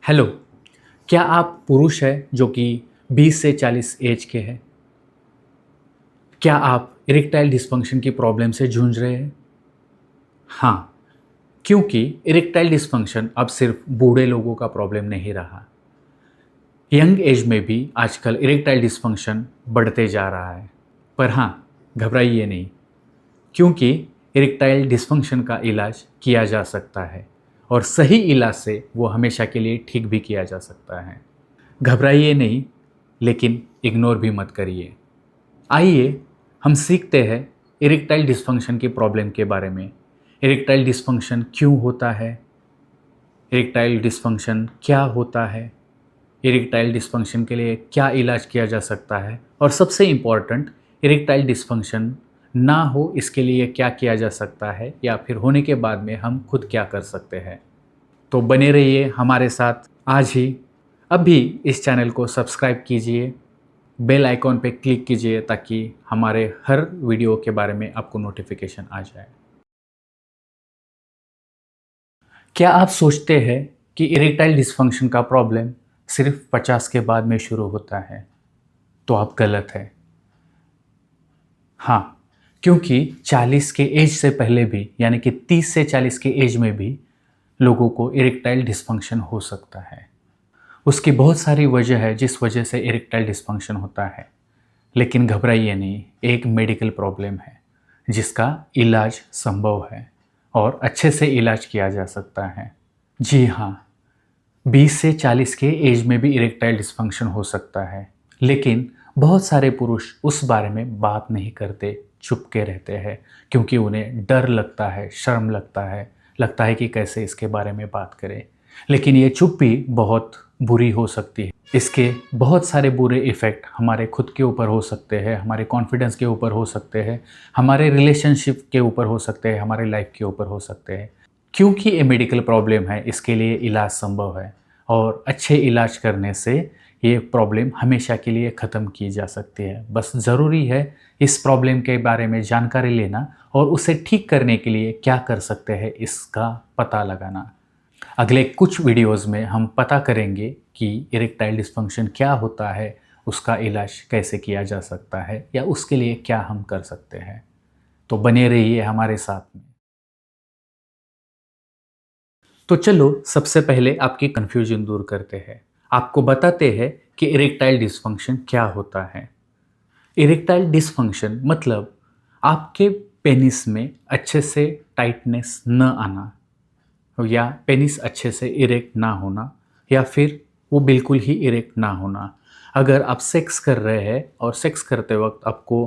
Hello, क्या आप पुरुष हैं जो कि 20 से 40 एज के हैं? क्या आप इरेक्टाइल डिस्फंक्शन की प्रॉब्लम से जूझ रहे हैं? हाँ, क्योंकि इरेक्टाइल डिस्फंक्शन अब सिर्फ बूढ़े लोगों का प्रॉब्लम नहीं रहा। यंग एज में भी आजकल इरेक्टाइल डिस्फंक्शन बढ़ते जा रहा है। पर हाँ, घबराइए नहीं, क्योंकि इरेक्टाइल डिस्फंक्शन का इलाज किया जा सकता है और सही इलाज से वो हमेशा के लिए ठीक भी किया जा सकता है। घबराइए नहीं, लेकिन इग्नोर भी मत करिए। आइए हम सीखते हैं इरेक्टाइल डिस्फंक्शन की प्रॉब्लम के बारे में। इरेक्टाइल डिस्फंक्शन क्यों होता है? इरेक्टाइल डिस्फंक्शन क्या होता है? इरेक्टाइल डिस्फंक्शन के लिए क्या इलाज किया जा सकता है? और सबसे इम्पॉर्टेंट, इरेक्टाइल डिस्फंक्शन ना हो इसके लिए क्या किया जा सकता है, या फिर होने के बाद में हम खुद क्या कर सकते हैं। तो बने रहिए हमारे साथ आज ही। अभी इस चैनल को सब्सक्राइब कीजिए, बेल आइकॉन पे क्लिक कीजिए ताकि हमारे हर वीडियो के बारे में आपको नोटिफिकेशन आ जाए। क्या आप सोचते हैं कि इरेक्टाइल डिस्फंक्शन का प्रॉब्लम सिर्फ 50 के बाद में शुरू होता है? तो आप गलत हैं। हाँ, क्योंकि 40 के एज से पहले भी, यानी कि 30 से 40 के एज में भी लोगों को इरेक्टाइल डिस्फंक्शन हो सकता है। उसकी बहुत सारी वजह है जिस वजह से इरेक्टाइल डिस्फंक्शन होता है। लेकिन घबराइए नहीं, एक मेडिकल प्रॉब्लम है जिसका इलाज संभव है और अच्छे से इलाज किया जा सकता है। जी हाँ, 20 से 40 के एज में भी इरेक्टाइल डिस्फंक्शन हो सकता है, लेकिन बहुत सारे पुरुष उस बारे में बात नहीं करते, चुप के रहते हैं, क्योंकि उन्हें डर लगता है, शर्म लगता है कि कैसे इसके बारे में बात करें। लेकिन ये चुप्पी बहुत बुरी हो सकती है। इसके बहुत सारे बुरे इफ़ेक्ट हमारे खुद के ऊपर हो सकते हैं, हमारे कॉन्फिडेंस के ऊपर हो सकते हैं, हमारे रिलेशनशिप के ऊपर हो सकते हैं, हमारे लाइफ के ऊपर हो सकते हैं। क्योंकि ये मेडिकल प्रॉब्लम है, इसके लिए इलाज संभव है और अच्छे इलाज करने से ये प्रॉब्लम हमेशा के लिए ख़त्म की जा सकती है। बस ज़रूरी है इस प्रॉब्लम के बारे में जानकारी लेना और उसे ठीक करने के लिए क्या कर सकते हैं इसका पता लगाना। अगले कुछ वीडियोस में हम पता करेंगे कि इरेक्टाइल डिस्फंक्शन क्या होता है, उसका इलाज कैसे किया जा सकता है, या उसके लिए क्या हम कर सकते हैं। तो बने रहिए हमारे साथ में। तो चलो सबसे पहले आपकी कन्फ्यूजन दूर करते हैं। आपको बताते हैं कि इरेक्टाइल डिस्फंक्शन क्या होता है। इरेक्टाइल डिस्फंक्शन मतलब आपके पेनिस में अच्छे से टाइटनेस न आना, या पेनिस अच्छे से इरेक्ट ना होना, या फिर वो बिल्कुल ही इरेक्ट ना होना। अगर आप सेक्स कर रहे हैं और सेक्स करते वक्त आपको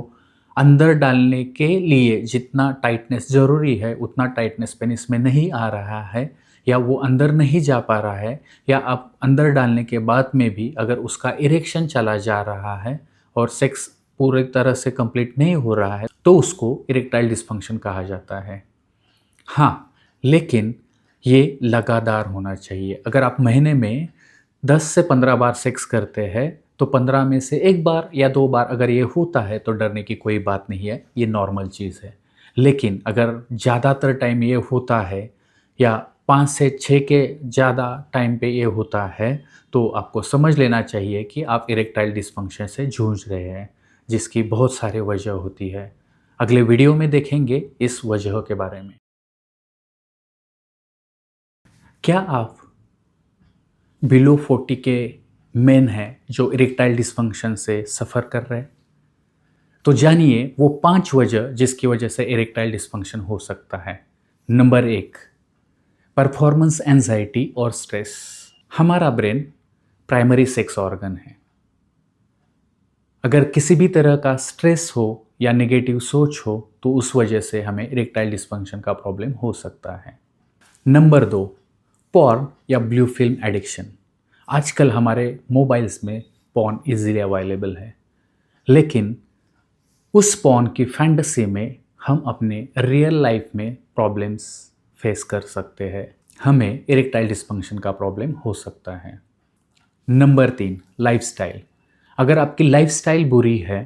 अंदर डालने के लिए जितना टाइटनेस ज़रूरी है उतना टाइटनेस पेनिस में नहीं आ रहा है, या वो अंदर नहीं जा पा रहा है, या आप अंदर डालने के बाद में भी अगर उसका इरेक्शन चला जा रहा है और सेक्स पूरी तरह से कंप्लीट नहीं हो रहा है, तो उसको इरेक्टाइल डिस्फंक्शन कहा जाता है। हाँ, लेकिन ये लगातार होना चाहिए। अगर आप महीने में 10 से 15 बार सेक्स करते हैं, तो 15 में से 1 बार या 2 बार अगर ये होता है तो डरने की कोई बात नहीं है, ये नॉर्मल चीज़ है। लेकिन अगर ज़्यादातर टाइम ये होता है, या 5 से 6 के ज़्यादा टाइम पे ये होता है, तो आपको समझ लेना चाहिए कि आप इरेक्टाइल डिस्फंक्शन से जूझ रहे हैं, जिसकी बहुत सारी वजह होती है। अगले वीडियो में देखेंगे इस वजह के बारे में। क्या आप बिलो 40 के मेन हैं जो इरेक्टाइल डिस्फंक्शन से सफ़र कर रहे हैं? तो जानिए वो 5 वजह जिसकी वजह से इरेक्टाइल डिस्फंक्शन हो सकता है। नंबर 1, परफॉर्मेंस एंजाइटी और स्ट्रेस। हमारा ब्रेन प्राइमरी सेक्स ऑर्गन है। अगर किसी भी तरह का स्ट्रेस हो या नेगेटिव सोच हो तो उस वजह से हमें इरेक्टाइल डिस्फंक्शन का प्रॉब्लम हो सकता है। नंबर 2, पॉर्न या ब्लू फिल्म एडिक्शन। आजकल हमारे मोबाइल्स में पॉर्न इजीली अवेलेबल है, लेकिन उस पॉर्न की फैंटेसी में हम अपने रियल लाइफ में प्रॉब्लम्स फेस कर सकते हैं। हमें इरेक्टाइल डिस्फंक्शन का प्रॉब्लम हो सकता है। Number 3, lifestyle. अगर आपकी लाइफस्टाइल बुरी है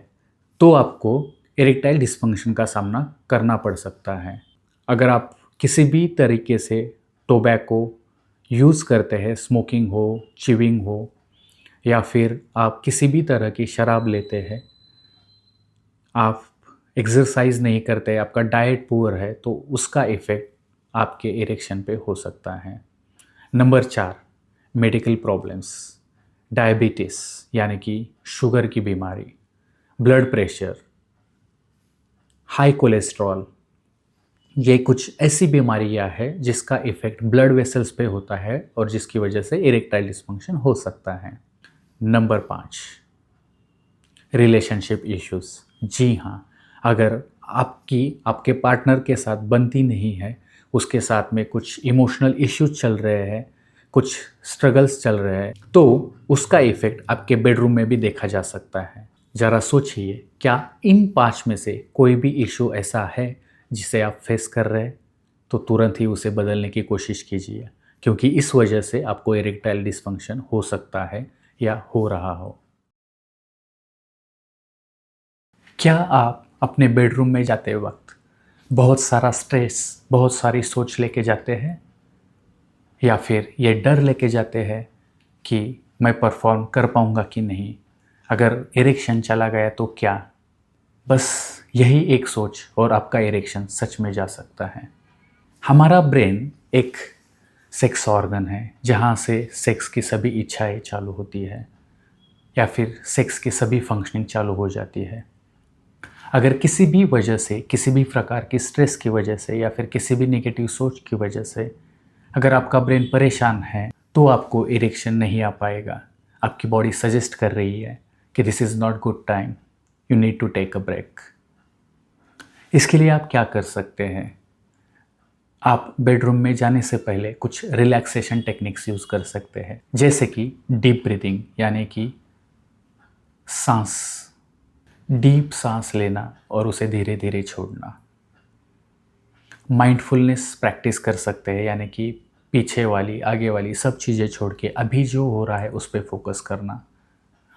तो आपको इरेक्टाइल डिस्फंक्शन का सामना करना पड़ सकता है। अगर आप किसी भी तरीके से टोबैको यूज़ करते हैं, स्मोकिंग हो, च्यूइंग हो, या फिर आप किसी भी तरह की शराब लेते हैं, आप एक्सरसाइज नहीं करते, आपका डाइट पुअर है, तो उसका इफ़ेक्ट आपके इरेक्शन पे हो सकता है। नंबर 4, मेडिकल प्रॉब्लम्स, डायबिटीज़ यानी कि शुगर की बीमारी, ब्लड प्रेशर, हाई कोलेस्ट्रॉल, ये कुछ ऐसी बीमारियां हैं जिसका इफ़ेक्ट ब्लड वेसल्स पे होता है और जिसकी वजह से इरेक्टाइल डिस्फंक्शन हो सकता है। Number 5, relationship issues. जी हाँ, अगर आपके पार्टनर के साथ बनती नहीं है, उसके साथ में कुछ इमोशनल इश्यूज चल रहे हैं, कुछ स्ट्रगल्स चल रहे हैं, तो उसका इफ़ेक्ट आपके बेडरूम में भी देखा जा सकता है। ज़रा सोचिए, क्या इन 5 में से कोई भी इशू ऐसा है जिसे आप फेस कर रहे हैं? तो तुरंत ही उसे बदलने की कोशिश कीजिए, क्योंकि इस वजह से आपको इरेक्टाइल डिस्फंक्शन हो सकता है या हो रहा हो। क्या आप अपने बेडरूम में जाते वक्त बहुत सारा स्ट्रेस, बहुत सारी सोच लेके जाते हैं, या फिर ये डर लेके जाते हैं कि मैं परफॉर्म कर पाऊंगा कि नहीं, अगर इरेक्शन चला गया तो क्या? बस यही एक सोच और आपका इरेक्शन सच में जा सकता है। हमारा ब्रेन एक सेक्स ऑर्गन है जहाँ से सेक्स की सभी इच्छाएं चालू होती है, या फिर सेक्स की सभी फंक्शनिंग चालू हो जाती है। अगर किसी भी वजह से, किसी भी प्रकार की स्ट्रेस की वजह से, या फिर किसी भी नेगेटिव सोच की वजह से अगर आपका ब्रेन परेशान है, तो आपको इरेक्शन नहीं आ पाएगा। आपकी बॉडी सजेस्ट कर रही है कि this is not good time, you need to take a break. इसके लिए आप क्या कर सकते हैं? आप बेडरूम में जाने से पहले कुछ रिलैक्सेशन टेक्निक्स यूज़ कर सकते हैं, जैसे कि डीप ब्रीदिंग यानी कि सांस, डीप सांस लेना और उसे धीरे धीरे छोड़ना। माइंडफुलनेस प्रैक्टिस कर सकते हैं, यानी कि पीछे वाली, आगे वाली सब चीज़ें छोड़ के अभी जो हो रहा है उस पे फोकस करना,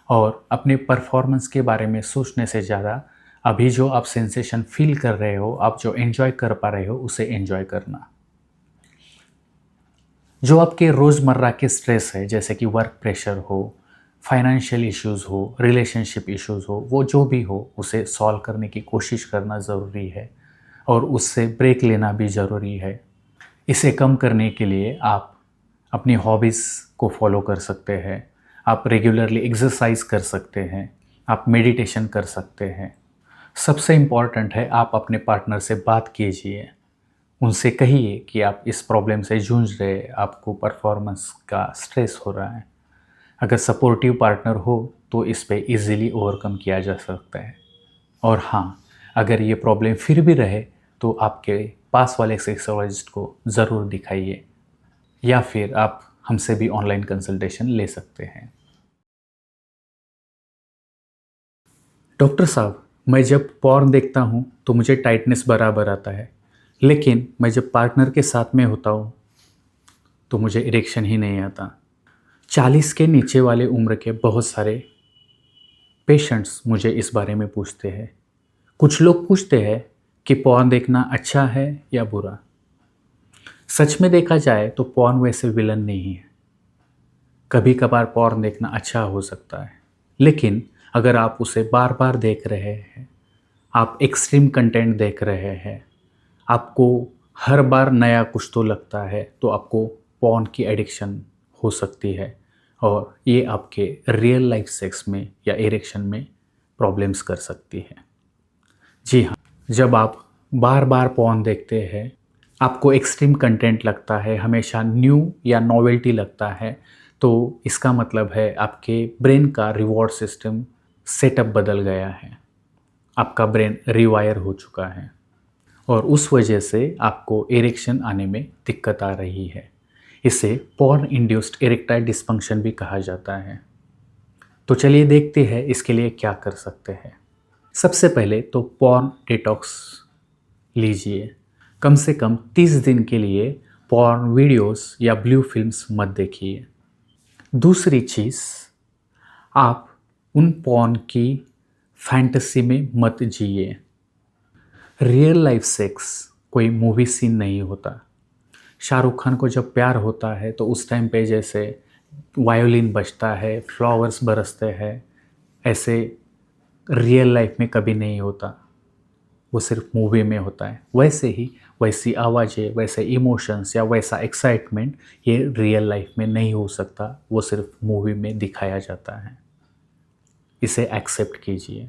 और अपने परफॉर्मेंस के बारे में सोचने से ज़्यादा अभी जो आप सेंसेशन फील कर रहे हो, आप जो एंजॉय कर पा रहे हो, उसे एंजॉय करना। जो आपके रोज़मर्रा के स्ट्रेस है, जैसे कि वर्क प्रेशर हो, फाइनेंशियल इश्यूज़ हो, रिलेशनशिप इश्यूज़ हो, वो जो भी हो उसे सॉल्व करने की कोशिश करना ज़रूरी है, और उससे ब्रेक लेना भी ज़रूरी है। इसे कम करने के लिए आप अपनी हॉबीज़ को फॉलो कर सकते हैं, आप रेगुलरली एक्सरसाइज कर सकते हैं, आप मेडिटेशन कर सकते हैं। सबसे इम्पॉर्टेंट है, आप अपने पार्टनर से बात कीजिए, उनसे कहिए कि आप इस प्रॉब्लम से जूझ रहे हैं, आपको परफॉर्मेंस का स्ट्रेस हो रहा है। अगर सपोर्टिव पार्टनर हो तो इस पे इजीली ओवरकम किया जा सकता है। और हाँ, अगर ये प्रॉब्लम फिर भी रहे तो आपके पास वाले सेक्सोलॉजिस्ट को ज़रूर दिखाइए, या फिर आप हमसे भी ऑनलाइन कंसल्टेशन ले सकते हैं। डॉक्टर साहब, मैं जब पॉर्न देखता हूँ तो मुझे टाइटनेस बराबर आता है, लेकिन मैं जब पार्टनर के साथ में होता हूँ तो मुझे इरेक्शन ही नहीं आता। 40 के नीचे वाले उम्र के बहुत सारे पेशेंट्स मुझे इस बारे में पूछते हैं। कुछ लोग पूछते हैं कि पॉर्न देखना अच्छा है या बुरा। सच में देखा जाए तो पॉर्न वैसे विलन नहीं है। कभी कभार पॉर्न देखना अच्छा हो सकता है, लेकिन अगर आप उसे बार बार देख रहे हैं, आप एक्सट्रीम कंटेंट देख रहे हैं, आपको हर बार नया कुछ तो लगता है, तो आपको पॉर्न की एडिक्शन हो सकती है, और ये आपके रियल लाइफ सेक्स में या इरेक्शन में प्रॉब्लम्स कर सकती है। जी हाँ, जब आप बार बार पॉर्न देखते हैं, आपको एक्सट्रीम कंटेंट लगता है, हमेशा न्यू या नॉवेल्टी लगता है, तो इसका मतलब है आपके ब्रेन का रिवॉर्ड सिस्टम सेटअप बदल गया है, आपका ब्रेन रिवायर हो चुका है, और उस वजह से आपको इरेक्शन आने में दिक्कत आ रही है। इसे पॉर्न इंड्यूस्ड इरेक्टाइल डिस्फंक्शन भी कहा जाता है। तो चलिए देखते हैं इसके लिए क्या कर सकते हैं। सबसे पहले तो पॉर्न डिटॉक्स लीजिए। कम से कम 30 दिन के लिए पॉर्न वीडियोस या ब्लू फिल्म्स मत देखिए। दूसरी चीज़, आप उन पॉर्न की फैंटेसी में मत जिए। रियल लाइफ सेक्स कोई मूवी सीन नहीं होता। शाहरुख खान को जब प्यार होता है तो उस टाइम पे जैसे वायोलिन बजता है, फ्लावर्स बरसते हैं, ऐसे रियल लाइफ में कभी नहीं होता, वो सिर्फ मूवी में होता है। वैसे ही वैसी आवाज़ें, वैसे इमोशंस या वैसा एक्साइटमेंट ये रियल लाइफ में नहीं हो सकता, वो सिर्फ मूवी में दिखाया जाता है। इसे एक्सेप्ट कीजिए।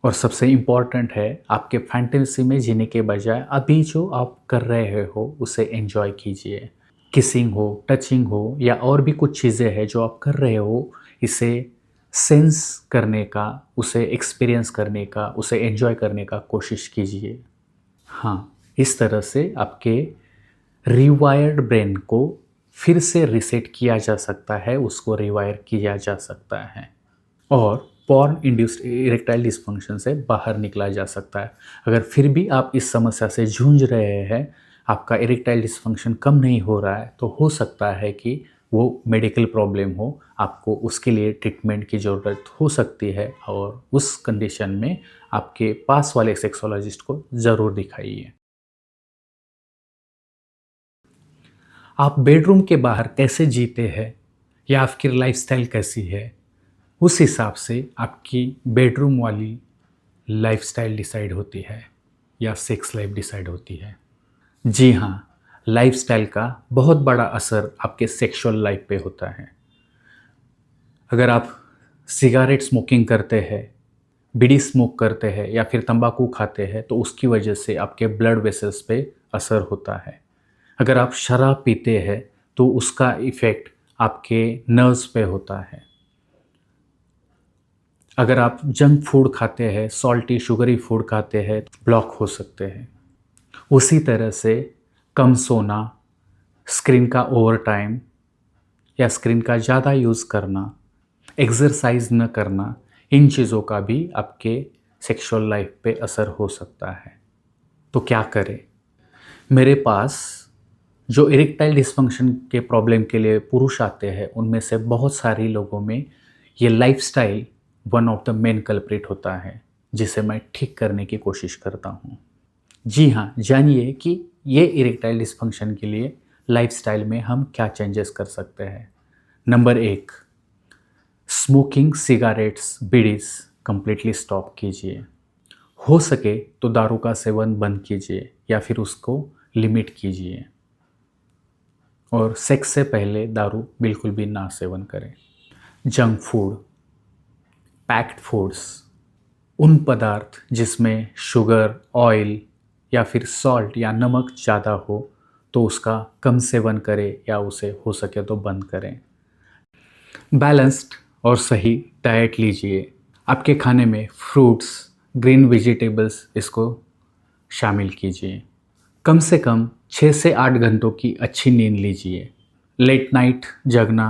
और सबसे इम्पॉर्टेंट है, आपके फैंटेसी में जीने के बजाय अभी जो आप कर रहे हो उसे एंजॉय कीजिए। किसिंग हो, टचिंग हो या और भी कुछ चीज़ें हैं जो आप कर रहे हो, इसे सेंस करने का, उसे एक्सपीरियंस करने का, उसे एंजॉय करने का कोशिश कीजिए। हाँ, इस तरह से आपके रिवायर्ड ब्रेन को फिर से रीसेट किया जा सकता है, उसको रिवायर किया जा सकता है और पॉर्न इंड्यूस्ड इरेक्टाइल डिस्फंक्शन से बाहर निकला जा सकता है। अगर फिर भी आप इस समस्या से जूझ रहे हैं, आपका इरेक्टाइल डिस्फंक्शन कम नहीं हो रहा है, तो हो सकता है कि वो मेडिकल प्रॉब्लम हो, आपको उसके लिए ट्रीटमेंट की ज़रूरत हो सकती है और उस कंडीशन में आपके पास वाले सेक्सोलॉजिस्ट को ज़रूर दिखाइए। आप बेडरूम के बाहर कैसे जीते हैं या आपकी लाइफस्टाइल कैसी है, उस हिसाब से आपकी बेडरूम वाली लाइफस्टाइल डिसाइड होती है या सेक्स लाइफ डिसाइड होती है। जी हाँ, लाइफस्टाइल का बहुत बड़ा असर आपके सेक्सुअल लाइफ पे होता है। अगर आप सिगारेट स्मोकिंग करते हैं, बीड़ी स्मोक करते हैं या फिर तंबाकू खाते हैं तो उसकी वजह से आपके ब्लड वेसल्स पे असर होता है। अगर आप शराब पीते हैं तो उसका इफ़ेक्ट आपके नर्व्स पे होता है। अगर आप जंक फूड खाते हैं, सॉल्टी शुगरी फूड खाते हैं, ब्लॉक हो सकते हैं। उसी तरह से कम सोना, स्क्रीन का ओवर टाइम या स्क्रीन का ज़्यादा यूज़ करना, एक्सरसाइज न करना, इन चीज़ों का भी आपके सेक्सुअल लाइफ पे असर हो सकता है। तो क्या करें? मेरे पास जो इरेक्टाइल डिस्फंक्शन के प्रॉब्लम के लिए पुरुष आते हैं, उनमें से बहुत सारे लोगों में ये lifestyle one of the main culprit होता है, जिसे मैं ठीक करने की कोशिश करता हूँ। जी हाँ, जानिए कि ये इरेक्टाइल डिस्फंक्शन के लिए लाइफस्टाइल में हम क्या चेंजेस कर सकते हैं। Number 1, smoking cigarettes, bidis completely stop कीजिए। हो सके तो दारू का सेवन बंद कीजिए या फिर उसको लिमिट कीजिए। और सेक्स से पहले दारू बिल्कुल भी ना सेवन करें। जंक फूड, पैक्ड फूड्स, उन पदार्थ जिसमें शुगर, ऑयल या फिर सॉल्ट या नमक ज़्यादा हो तो उसका कम सेवन करें या उसे हो सके तो बंद करें। बैलेंस्ड और सही डाइट लीजिए। आपके खाने में फ्रूट्स, ग्रीन वेजिटेबल्स इसको शामिल कीजिए। कम से कम 6 से 8 घंटों की अच्छी नींद लीजिए। लेट नाइट जगना,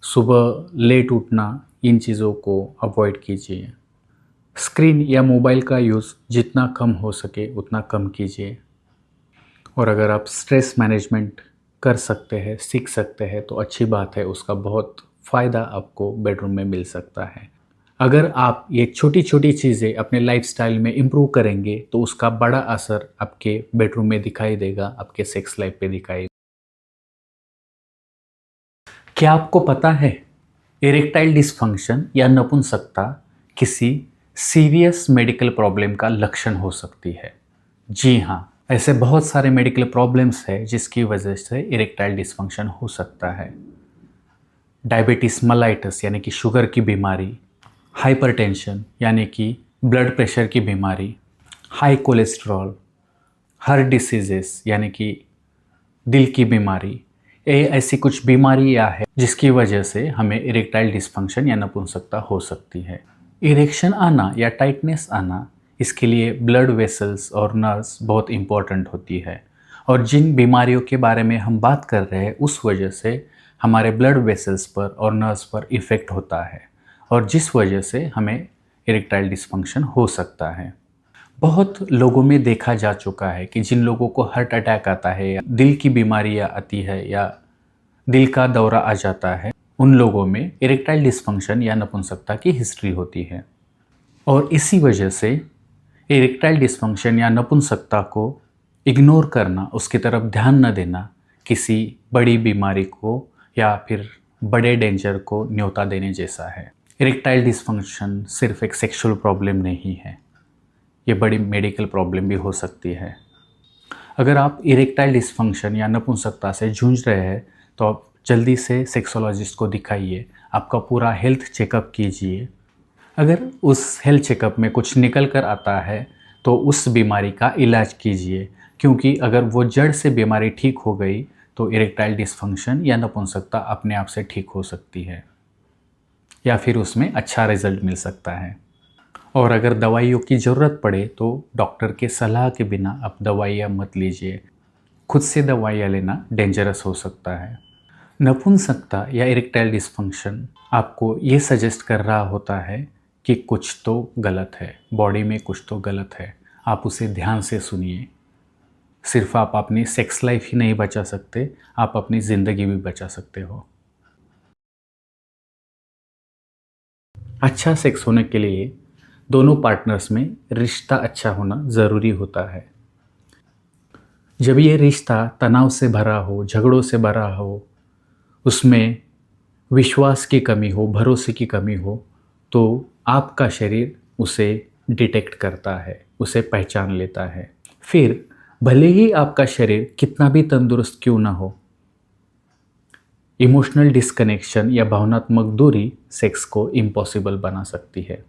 सुबह लेट उठना, इन चीज़ों को अवॉइड कीजिए। स्क्रीन या मोबाइल का यूज़ जितना कम हो सके उतना कम कीजिए। और अगर आप स्ट्रेस मैनेजमेंट कर सकते हैं, सीख सकते हैं तो अच्छी बात है, उसका बहुत फ़ायदा आपको बेडरूम में मिल सकता है। अगर आप ये छोटी छोटी चीज़ें अपने लाइफस्टाइल में इम्प्रूव करेंगे तो उसका बड़ा असर आपके बेडरूम में दिखाई देगा, आपके सेक्स लाइफ पे दिखाई। क्या आपको पता है इरेक्टाइल डिस्फंक्शन या नपुंसकता किसी सीरियस मेडिकल प्रॉब्लम का लक्षण हो सकती है? जी हाँ, ऐसे बहुत सारे मेडिकल प्रॉब्लम्स हैं जिसकी वजह से इरेक्टाइल डिस्फंक्शन हो सकता है। डायबिटीज़ मेलाइटस यानी कि शुगर की बीमारी, हाइपरटेंशन यानी कि ब्लड प्रेशर की बीमारी, हाई कोलेस्ट्रॉल, हार्ट डिसीजेस यानी कि दिल की बीमारी, ये ऐसी कुछ बीमारियां हैं जिसकी वजह से हमें इरेक्टाइल डिस्फंक्शन या नपुंसकता हो सकती है। इरेक्शन आना या टाइटनेस आना, इसके लिए ब्लड वेसल्स और नर्व्स बहुत इम्पॉर्टेंट होती है। और जिन बीमारियों के बारे में हम बात कर रहे हैं उस वजह से हमारे ब्लड वेसल्स पर और नर्व्स पर इफ़ेक्ट होता है और जिस वजह से हमें इरेक्टाइल डिस्फंक्शन हो सकता है। बहुत लोगों में देखा जा चुका है कि जिन लोगों को हार्ट अटैक आता है या दिल की बीमारियां आती है या दिल का दौरा आ जाता है, उन लोगों में इरेक्टाइल डिस्फंक्शन या नपुंसकता की हिस्ट्री होती है। और इसी वजह से इरेक्टाइल डिस्फंक्शन या नपुंसकता को इग्नोर करना, उसकी तरफ ध्यान न देना, किसी बड़ी बीमारी को या फिर बड़े डेंजर को न्योता देने जैसा है। इरेक्टाइल डिसफंक्शन सिर्फ एक सेक्सुअल प्रॉब्लम नहीं है, ये बड़ी मेडिकल प्रॉब्लम भी हो सकती है। अगर आप इरेक्टाइल डिसफंक्शन या नपुंसकता से जूझ रहे हैं तो आप जल्दी से सेक्सोलॉजिस्ट को दिखाइए, आपका पूरा हेल्थ चेकअप कीजिए। अगर उस हेल्थ चेकअप में कुछ निकल कर आता है तो उस बीमारी का इलाज कीजिए, क्योंकि अगर वो जड़ से बीमारी ठीक हो गई तो इरेक्टाइल डिसफंक्शन या नपुंसकता अपने आप से ठीक हो सकती है या फिर उसमें अच्छा रिजल्ट मिल सकता है। और अगर दवाइयों की ज़रूरत पड़े तो डॉक्टर के सलाह के बिना आप दवाइयाँ मत लीजिए, खुद से दवाइयाँ लेना डेंजरस हो सकता है। नपुंसकता या इरेक्टाइल डिसफंक्शन आपको ये सजेस्ट कर रहा होता है कि कुछ तो गलत है, बॉडी में कुछ तो गलत है, आप उसे ध्यान से सुनिए। सिर्फ आप अपनी सेक्स लाइफ ही नहीं बचा सकते, आप अपनी ज़िंदगी भी बचा सकते हो। अच्छा सेक्स होने के लिए दोनों पार्टनर्स में रिश्ता अच्छा होना ज़रूरी होता है। जब ये रिश्ता तनाव से भरा हो, झगड़ों से भरा हो, उसमें विश्वास की कमी हो, भरोसे की कमी हो, तो आपका शरीर उसे डिटेक्ट करता है, उसे पहचान लेता है। फिर भले ही आपका शरीर कितना भी तंदुरुस्त क्यों ना हो, इमोशनल डिस्कनेक्शन या भावनात्मक दूरी सेक्स को इम्पॉसिबल बना सकती है।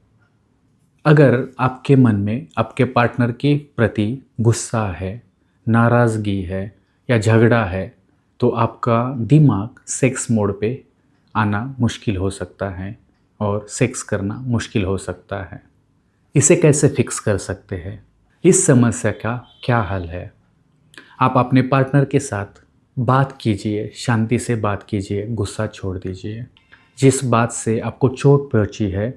अगर आपके मन में आपके पार्टनर के प्रति गुस्सा है, नाराज़गी है या झगड़ा है, तो आपका दिमाग सेक्स मोड पे आना मुश्किल हो सकता है और सेक्स करना मुश्किल हो सकता है। इसे कैसे फिक्स कर सकते हैं? इस समस्या का क्या हल है? आप अपने पार्टनर के साथ बात कीजिए, शांति से बात कीजिए, गुस्सा छोड़ दीजिए। जिस बात से आपको चोट पहुंची है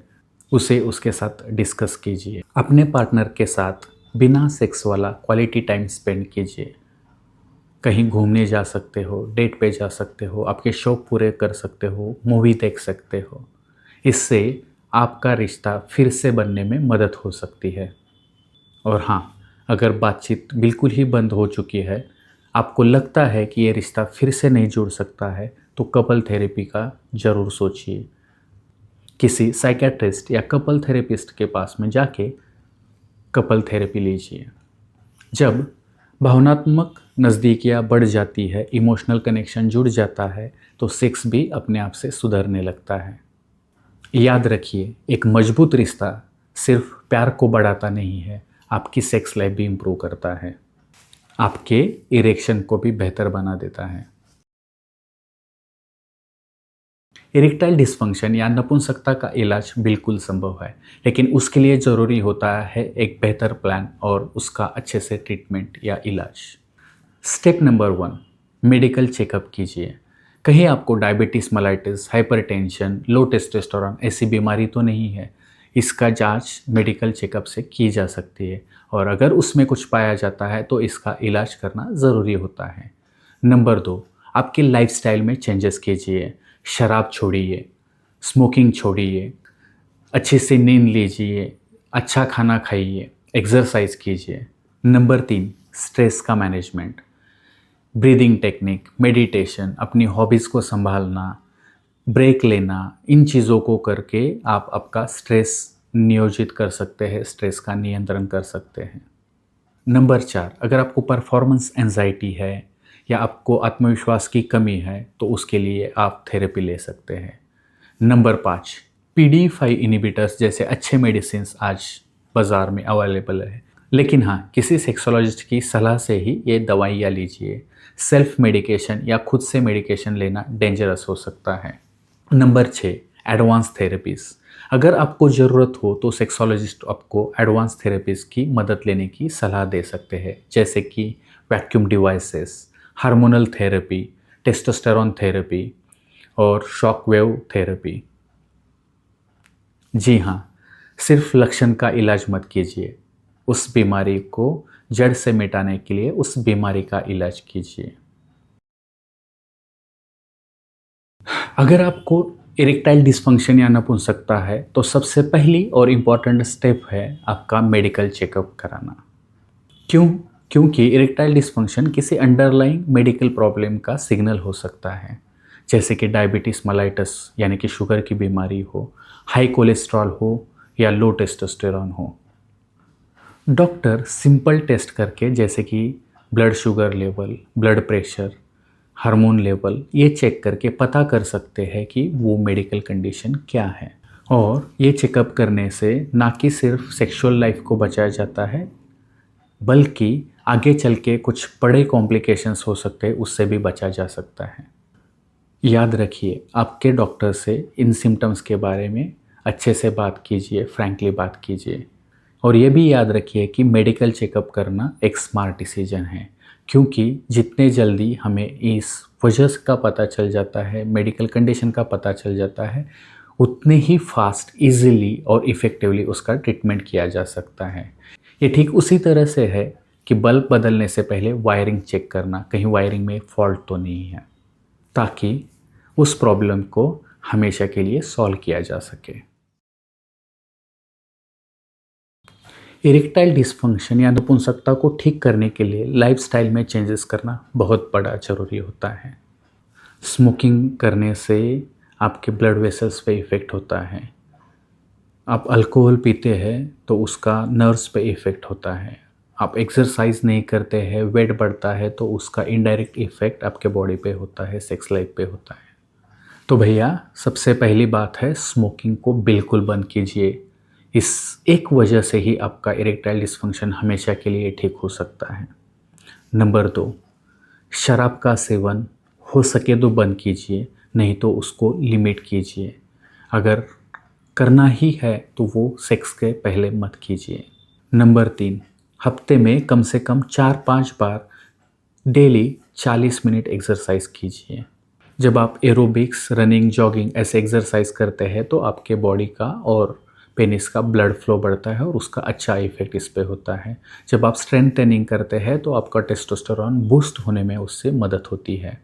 उसे उसके साथ डिस्कस कीजिए। अपने पार्टनर के साथ बिना सेक्स वाला क्वालिटी टाइम स्पेंड कीजिए। कहीं घूमने जा सकते हो, डेट पे जा सकते हो, आपके शौक पूरे कर सकते हो, मूवी देख सकते हो। इससे आपका रिश्ता फिर से बनने में मदद हो सकती है। और हाँ, अगर बातचीत बिल्कुल ही बंद हो चुकी है, आपको लगता है कि ये रिश्ता फिर से नहीं जुड़ सकता है, तो कपल थेरेपी का ज़रूर सोचिए। किसी साइकियाट्रिस्ट या कपल थेरेपिस्ट के पास में जाके कपल थेरेपी लीजिए। जब भावनात्मक नज़दीकियाँ बढ़ जाती है, इमोशनल कनेक्शन जुड़ जाता है, तो सेक्स भी अपने आप से सुधरने लगता है। याद रखिए, एक मजबूत रिश्ता सिर्फ प्यार को बढ़ाता नहीं है, आपकी सेक्स लाइफ भी इम्प्रूव करता है, आपके इरेक्शन को भी बेहतर बना देता है। इरेक्टाइल डिसफंक्शन या नपुंसकता का इलाज बिल्कुल संभव है, लेकिन उसके लिए ज़रूरी होता है एक बेहतर प्लान और उसका अच्छे से ट्रीटमेंट या इलाज। स्टेप नंबर 1, मेडिकल चेकअप कीजिए। कहीं आपको डायबिटीज़ मेलाइटिस, हाइपरटेंशन, लो टेस्टोस्टेरोन ऐसी बीमारी तो नहीं है। इसका जांच मेडिकल चेकअप से की जा सकती है और अगर उसमें कुछ पाया जाता है तो इसका इलाज करना ज़रूरी होता है। नंबर 2, आपके लाइफस्टाइल में चेंजेस कीजिए। शराब छोड़िए, स्मोकिंग छोड़िए, अच्छे से नींद लीजिए, अच्छा खाना खाइए, एक्सरसाइज कीजिए। नंबर 3, स्ट्रेस का मैनेजमेंट, ब्रीदिंग टेक्निक, मेडिटेशन, अपनी हॉबीज़ को संभालना, ब्रेक लेना, इन चीज़ों को करके आप आपका स्ट्रेस नियोजित कर सकते हैं, स्ट्रेस का नियंत्रण कर सकते हैं। नंबर 4, अगर आपको परफॉर्मेंस एंजाइटी है या आपको आत्मविश्वास की कमी है तो उसके लिए आप थेरेपी ले सकते हैं। नंबर 5, PD5 इनिबिटर्स जैसे अच्छे मेडिसिन आज बाज़ार में अवेलेबल है, लेकिन हाँ, किसी सेक्सोलॉजिस्ट की सलाह से ही ये दवाइयाँ लीजिए। सेल्फ मेडिकेशन या खुद से मेडिकेशन लेना डेंजरस हो सकता है। Number 6, advance therapies. अगर आपको ज़रूरत हो तो सेक्सोलॉजिस्ट आपको एडवांस थेरेपीज़ की मदद लेने की सलाह दे सकते हैं, जैसे कि vacuum devices, hormonal therapy, testosterone therapy और शॉक वेव थेरेपी। जी हाँ, सिर्फ लक्षण का इलाज मत कीजिए, उस बीमारी को जड़ से मिटाने के लिए उस बीमारी का इलाज कीजिए। अगर आपको इरेक्टाइल डिसफंक्शन या नपुंसकता है तो सबसे पहली और इम्पॉर्टेंट स्टेप है आपका मेडिकल चेकअप कराना। क्यों? क्योंकि इरेक्टाइल डिस्फंक्शन किसी अंडरलाइंग मेडिकल प्रॉब्लम का सिग्नल हो सकता है, जैसे कि डायबिटीज़ मेलाइटस यानी कि शुगर की बीमारी हो, हाई कोलेस्ट्रॉल हो या लो टेस्टोस्टेरोन हो। डॉक्टर सिंपल टेस्ट करके जैसे कि blood sugar level, blood pressure, hormone level ये चेक करके पता कर सकते हैं कि वो मेडिकल कंडीशन क्या है। और ये चेकअप करने से ना कि सिर्फ सेक्सुअल लाइफ को बचाया जाता है, बल्कि आगे चल के कुछ बड़े कॉम्प्लिकेशंस हो सकते हैं, उससे भी बचा जा सकता है। याद रखिए, आपके डॉक्टर से इन सिम्टम्स के बारे में अच्छे से बात कीजिए, फ्रैंकली बात कीजिए। और ये भी याद रखिए कि मेडिकल चेकअप करना एक स्मार्ट डिसीजन है, क्योंकि जितने जल्दी हमें इस वजह का पता चल जाता है, मेडिकल कंडीशन का पता चल जाता है, उतने ही फास्ट, इजीली और इफ़ेक्टिवली उसका ट्रीटमेंट किया जा सकता है। ये ठीक उसी तरह से है कि बल्ब बदलने से पहले वायरिंग चेक करना, कहीं वायरिंग में फॉल्ट तो नहीं है, ताकि उस प्रॉब्लम को हमेशा के लिए सॉल्व किया जा सके। इरेक्टाइल डिस्फंक्शन या नपुंसकता को ठीक करने के लिए लाइफस्टाइल में चेंजेस करना बहुत बड़ा ज़रूरी होता है। स्मोकिंग करने से आपके ब्लड वेसल्स पे इफ़ेक्ट होता है। आप अल्कोहल पीते हैं तो उसका नर्व्स पे इफ़ेक्ट होता है। आप एक्सरसाइज नहीं करते हैं, वेट बढ़ता है तो उसका इनडायरेक्ट इफ़ेक्ट आपके बॉडी पे होता है, सेक्स लाइफ पे होता है। तो भैया, सबसे पहली बात है स्मोकिंग को बिल्कुल बंद कीजिए। इस एक वजह से ही आपका इरेक्टाइल डिस्फंक्शन हमेशा के लिए ठीक हो सकता है। नंबर 2, शराब का सेवन हो सके तो बंद कीजिए, नहीं तो उसको लिमिट कीजिए। अगर करना ही है तो वो सेक्स के पहले मत कीजिए। नंबर 3, हफ्ते में कम से कम 4-5 बार डेली 40 मिनट एक्सरसाइज कीजिए। जब आप एरोबिक्स, रनिंग, जॉगिंग ऐसे एक्सरसाइज करते हैं तो आपके बॉडी का और पेनिस का ब्लड फ्लो बढ़ता है और उसका अच्छा इफेक्ट इस पे होता है। जब आप स्ट्रेंथ ट्रेनिंग करते हैं तो आपका टेस्टोस्टेरोन बूस्ट होने में उससे मदद होती है।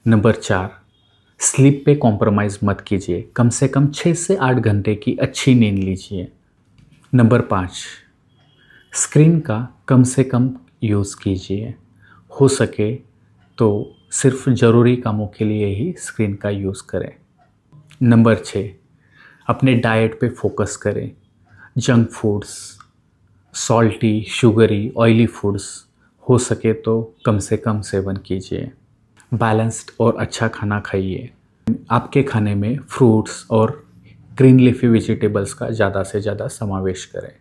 नंबर 4, स्लीप पे कॉम्प्रोमाइज़ मत कीजिए। कम से कम 6 से 8 घंटे की अच्छी नींद लीजिए। नंबर 5, स्क्रीन का कम से कम यूज़ कीजिए। हो सके तो सिर्फ ज़रूरी कामों के लिए ही स्क्रीन का यूज़ करें। नंबर 6, अपने डाइट पे फोकस करें। Junk foods, salty, sugary, oily foods हो सके तो कम से कम सेवन कीजिए। बैलेंस्ड और अच्छा खाना खाइए। आपके खाने में फ्रूट्स और ग्रीन लीफी वेजिटेबल्स का ज़्यादा से ज़्यादा समावेश करें।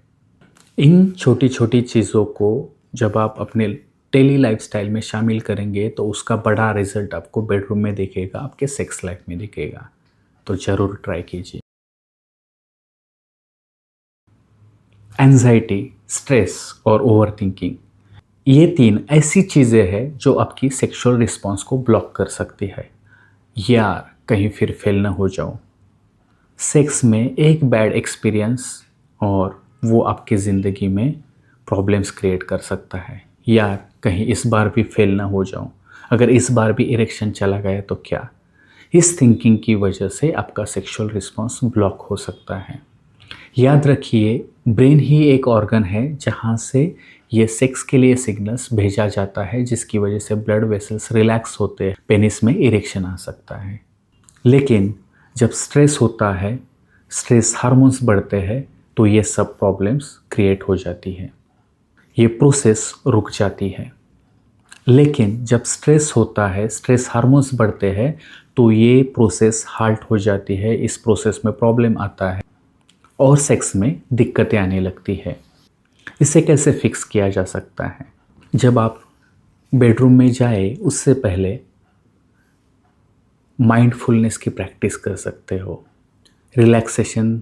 इन छोटी छोटी चीज़ों को जब आप अपने डेली लाइफस्टाइल में शामिल करेंगे तो उसका बड़ा रिजल्ट आपको बेडरूम में दिखेगा, आपके सेक्स लाइफ में दिखेगा। तो ज़रूर ट्राई कीजिए। एंजाइटी, स्ट्रेस और ओवरथिंकिंग, ये 3 ऐसी चीज़ें हैं जो आपकी सेक्सुअल रिस्पॉन्स को ब्लॉक कर सकती है। यार, कहीं फिर फेल ना हो जाओ। सेक्स में एक बैड एक्सपीरियंस और वो आपकी ज़िंदगी में प्रॉब्लम्स क्रिएट कर सकता है। यार, कहीं इस बार भी फेल ना हो जाऊं। अगर इस बार भी इरेक्शन चला गया तो क्या? इस थिंकिंग की वजह से आपका सेक्सुअल रिस्पॉन्स ब्लॉक हो सकता है। याद रखिए, ब्रेन ही एक ऑर्गन है जहाँ से ये सेक्स के लिए सिग्नल्स भेजा जाता है, जिसकी वजह से ब्लड वेसल्स रिलैक्स होते हैं, पेनिस में इरेक्शन आ सकता है। लेकिन जब स्ट्रेस होता है, स्ट्रेस हार्मोन्स बढ़ते हैं, तो ये सब प्रॉब्लम्स क्रिएट हो जाती है, ये प्रोसेस रुक जाती है। लेकिन जब स्ट्रेस होता है, स्ट्रेस हार्मोन्स बढ़ते हैं, तो ये प्रोसेस हाल्ट हो जाती है, इस प्रोसेस में प्रॉब्लम आता है और सेक्स में दिक्कतें आने लगती है। इसे कैसे फिक्स किया जा सकता है? जब आप बेडरूम में जाए उससे पहले माइंडफुलनेस की प्रैक्टिस कर सकते हो, रिलैक्सेशन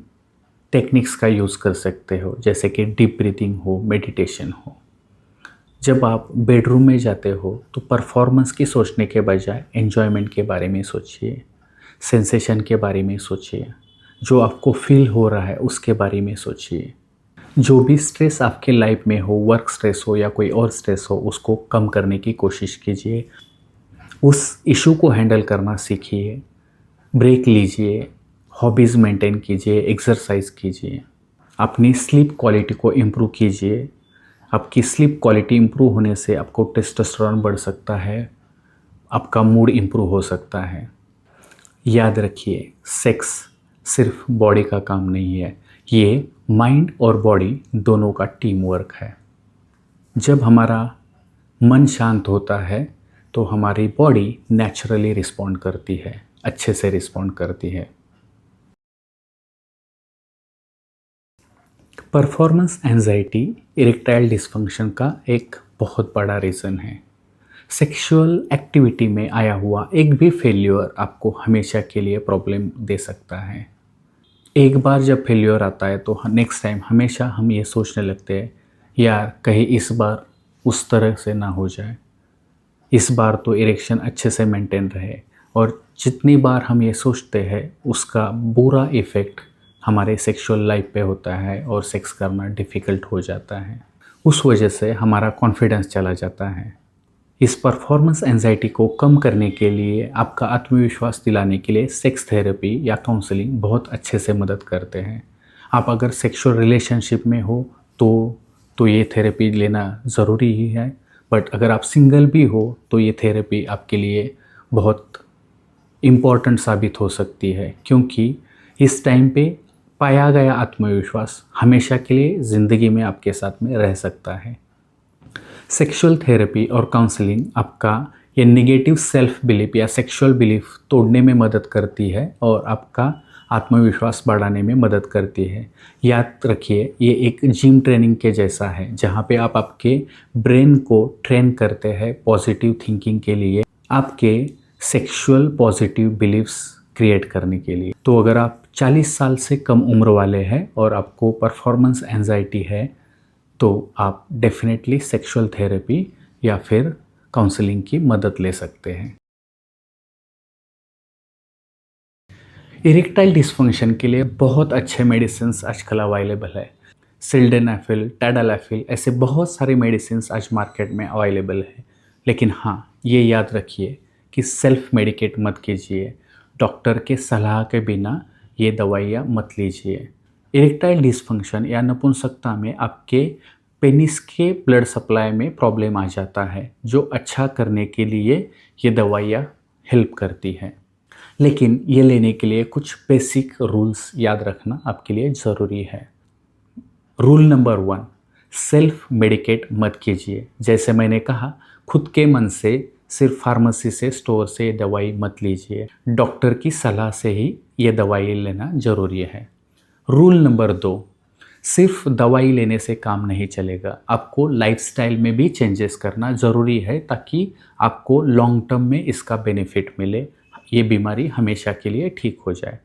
टेक्निक्स का यूज़ कर सकते हो, जैसे कि डीप ब्रीथिंग हो, मेडिटेशन हो। जब आप बेडरूम में जाते हो तो परफॉर्मेंस की सोचने के बजाय एन्जॉयमेंट के बारे में सोचिए, सेंसेशन के बारे में सोचिए, जो आपको फील हो रहा है उसके बारे में सोचिए। जो भी स्ट्रेस आपके लाइफ में हो, वर्क स्ट्रेस हो या कोई और स्ट्रेस हो, उसको कम करने की कोशिश कीजिए। उस इशू को हैंडल करना सीखिए, ब्रेक लीजिए, हॉबीज़ मेंटेन कीजिए, एक्सरसाइज कीजिए, अपनी स्लीप क्वालिटी को इम्प्रूव कीजिए, आपकी स्लीप क्वालिटी इम्प्रूव होने से आपको टेस्टोस्टेरोन बढ़ सकता है, आपका मूड इम्प्रूव हो सकता है। याद रखिए, सेक्स सिर्फ बॉडी का काम नहीं है, ये माइंड और बॉडी दोनों का टीम वर्क है। जब हमारा मन शांत होता है तो हमारी बॉडी नेचुरली रिस्पॉन्ड करती है, अच्छे से रिस्पॉन्ड करती है। परफॉर्मेंस एंजाइटी इरेक्टाइल डिस्फंक्शन का एक बहुत बड़ा रीज़न है। सेक्सुअल एक्टिविटी में आया हुआ एक भी फेल्योर आपको हमेशा के लिए प्रॉब्लम दे सकता है। एक बार जब फेल्योर आता है तो नेक्स्ट टाइम हमेशा हम ये सोचने लगते हैं, यार कहीं इस बार उस तरह से ना हो जाए, इस बार तो इरेक्शन अच्छे से मेंटेन रहे। और जितनी बार हम ये सोचते हैं उसका बुरा इफ़ेक्ट हमारे सेक्सुअल लाइफ पे होता है और सेक्स करना डिफ़िकल्ट हो जाता है। उस वजह से हमारा कॉन्फिडेंस चला जाता है। इस परफॉर्मेंस एंजाइटी को कम करने के लिए, आपका आत्मविश्वास दिलाने के लिए सेक्स थेरेपी या काउंसलिंग बहुत अच्छे से मदद करते हैं। आप अगर सेक्सुअल रिलेशनशिप में हो तो ये थेरेपी लेना ज़रूरी ही है, बट अगर आप सिंगल भी हो तो ये थेरेपी आपके लिए बहुत इम्पॉर्टेंट साबित हो सकती है, क्योंकि इस टाइम पे पाया गया आत्मविश्वास हमेशा के लिए ज़िंदगी में आपके साथ में रह सकता है। सेक्सुअल थेरेपी और काउंसलिंग आपका ये नेगेटिव सेल्फ बिलीफ या सेक्सुअल बिलीफ तोड़ने में मदद करती है और आपका आत्मविश्वास बढ़ाने में मदद करती है। याद रखिए, ये एक जिम ट्रेनिंग के जैसा है, जहाँ पे आप आपके ब्रेन को ट्रेन करते हैं पॉजिटिव थिंकिंग के लिए, आपके सेक्सुअल पॉजिटिव बिलीफ्स क्रिएट करने के लिए। तो अगर आप 40 साल से कम उम्र वाले हैं और आपको परफॉर्मेंस एंजाइटी है तो आप डेफिनेटली सेक्सुअल थेरेपी या फिर काउंसलिंग की मदद ले सकते हैं। इरेक्टाइल डिस्फंक्शन के लिए बहुत अच्छे मेडिसिन आजकल अवेलेबल है। सिल्डेनाफिल, टैडालाफिल, ऐसे बहुत सारे मेडिसिन आज मार्केट में अवेलेबल है। लेकिन हाँ, ये याद रखिए कि सेल्फ मेडिकेट मत कीजिए, डॉक्टर के सलाह के बिना ये दवाइयाँ मत लीजिए। इरेक्टाइल डिस्फंक्शन या नपुंसकता में आपके पेनिस के ब्लड सप्लाई में प्रॉब्लम आ जाता है, जो अच्छा करने के लिए ये दवाइयाँ हेल्प करती हैं। लेकिन ये लेने के लिए कुछ बेसिक रूल्स याद रखना आपके लिए ज़रूरी है। रूल नंबर 1, सेल्फ मेडिकेट मत कीजिए। जैसे मैंने कहा, खुद के मन से सिर्फ फार्मेसी से, स्टोर से दवाई मत लीजिए, डॉक्टर की सलाह से ही ये दवाई लेना ज़रूरी है। रूल नंबर 2, सिर्फ दवाई लेने से काम नहीं चलेगा, आपको लाइफस्टाइल में भी चेंजेस करना ज़रूरी है ताकि आपको लॉन्ग टर्म में इसका बेनिफिट मिले, ये बीमारी हमेशा के लिए ठीक हो जाए।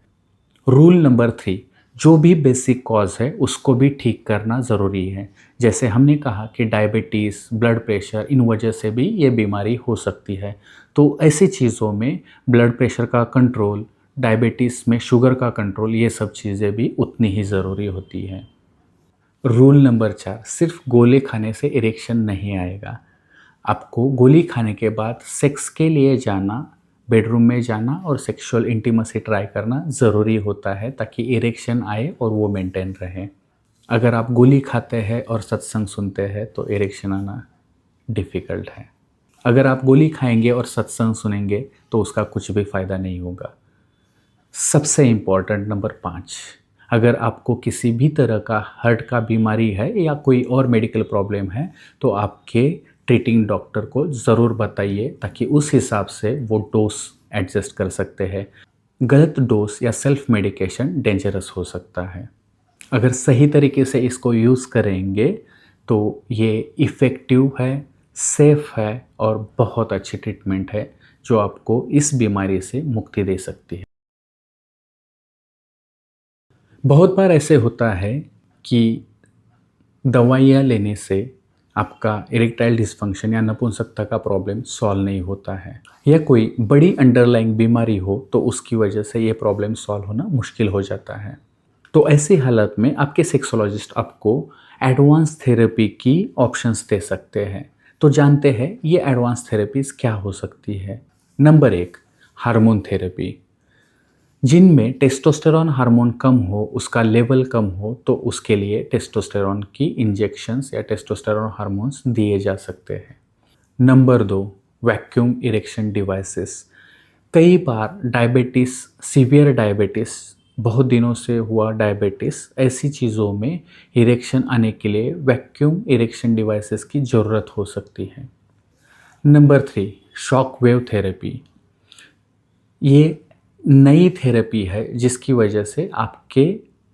रूल नंबर 3, जो भी बेसिक कॉज है उसको भी ठीक करना ज़रूरी है। जैसे हमने कहा कि डायबिटीज़, ब्लड प्रेशर, इन वजह से भी ये बीमारी हो सकती है। तो ऐसी चीज़ों में ब्लड प्रेशर का कंट्रोल, डायबिटीज़ में शुगर का कंट्रोल, ये सब चीज़ें भी उतनी ही ज़रूरी होती हैं। रूल नंबर 4, सिर्फ गोली खाने से इरेक्शन नहीं आएगा। आपको गोली खाने के बाद सेक्स के लिए जाना, बेडरूम में जाना और सेक्सुअल इंटीमेसी ट्राई करना ज़रूरी होता है ताकि इरेक्शन आए और वो मेंटेन रहे। अगर आप गोली खाते हैं और सत्संग सुनते हैं तो इरेक्शन आना डिफ़िकल्ट है। अगर आप गोली खाएंगे और सत्संग सुनेंगे तो उसका कुछ भी फ़ायदा नहीं होगा। सबसे इम्पॉर्टेंट नंबर 5, अगर आपको किसी भी तरह का हार्ट का बीमारी है या कोई और मेडिकल प्रॉब्लम है तो आपके ट्रीटिंग डॉक्टर को ज़रूर बताइए ताकि उस हिसाब से वो डोज एडजस्ट कर सकते हैं। गलत डोज या सेल्फ मेडिकेशन डेंजरस हो सकता है। अगर सही तरीके से इसको यूज़ करेंगे तो ये इफ़ेक्टिव है, सेफ़ है और बहुत अच्छी ट्रीटमेंट है जो आपको इस बीमारी से मुक्ति दे सकती है। बहुत बार ऐसे होता है कि दवाइयाँ लेने से आपका इरेक्टाइल डिस्फंक्शन या नपुंसकता का प्रॉब्लम सॉल्व नहीं होता है, या कोई बड़ी अंडरलाइंग बीमारी हो तो उसकी वजह से ये प्रॉब्लम सॉल्व होना मुश्किल हो जाता है। तो ऐसी हालत में आपके सेक्सोलॉजिस्ट आपको एडवांस थेरेपी की ऑप्शंस दे सकते हैं। तो जानते हैं ये एडवांस थेरेपीज़ क्या हो सकती है। Number 1, hormone therapy. जिनमें टेस्टोस्टेरॉन हार्मोन कम हो, उसका लेवल कम हो, तो उसके लिए टेस्टोस्टेरॉन की इंजेक्शंस या टेस्टोस्टेरॉन हार्मोन्स दिए जा सकते हैं। Number 2, vacuum erection devices. कई बार डायबिटीज़, सीवियर डायबिटीज़, बहुत दिनों से हुआ डायबिटीज़, ऐसी चीज़ों में इरेक्शन आने के लिए वैक्यूम इरेक्शन डिवाइसेस की ज़रूरत हो सकती है। Number 3, shock wave therapy. ये नई थेरेपी है जिसकी वजह से आपके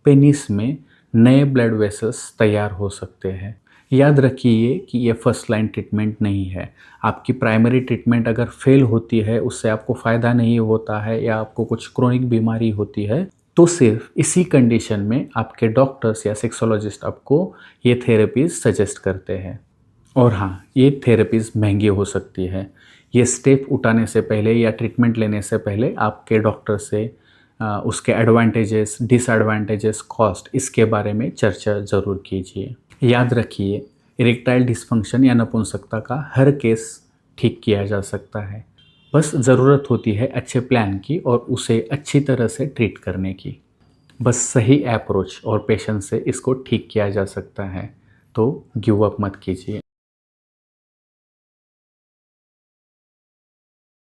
पेनिस में नए ब्लड वेसल्स तैयार हो सकते हैं। याद रखिए कि ये फर्स्ट लाइन ट्रीटमेंट नहीं है। आपकी प्राइमरी ट्रीटमेंट अगर फेल होती है, उससे आपको फ़ायदा नहीं होता है या आपको कुछ क्रोनिक बीमारी होती है, तो सिर्फ इसी कंडीशन में आपके डॉक्टर्स या सेक्सोलॉजिस्ट आपको ये थेरेपीज़ सजेस्ट करते हैं। और हाँ, ये थेरेपीज़ महंगी हो सकती है। ये स्टेप उठाने से पहले या ट्रीटमेंट लेने से पहले आपके डॉक्टर से उसके एडवांटेजेस, डिसएडवांटेजेस, कॉस्ट, इसके बारे में चर्चा ज़रूर कीजिए। याद रखिए, इरेक्टाइल डिस्फंक्शन या नपुंसकता का हर केस ठीक किया जा सकता है। बस ज़रूरत होती है अच्छे प्लान की और उसे अच्छी तरह से ट्रीट करने की। बस सही अप्रोच और पेशेंस से इसको ठीक किया जा सकता है। तो गिव अप मत कीजिए।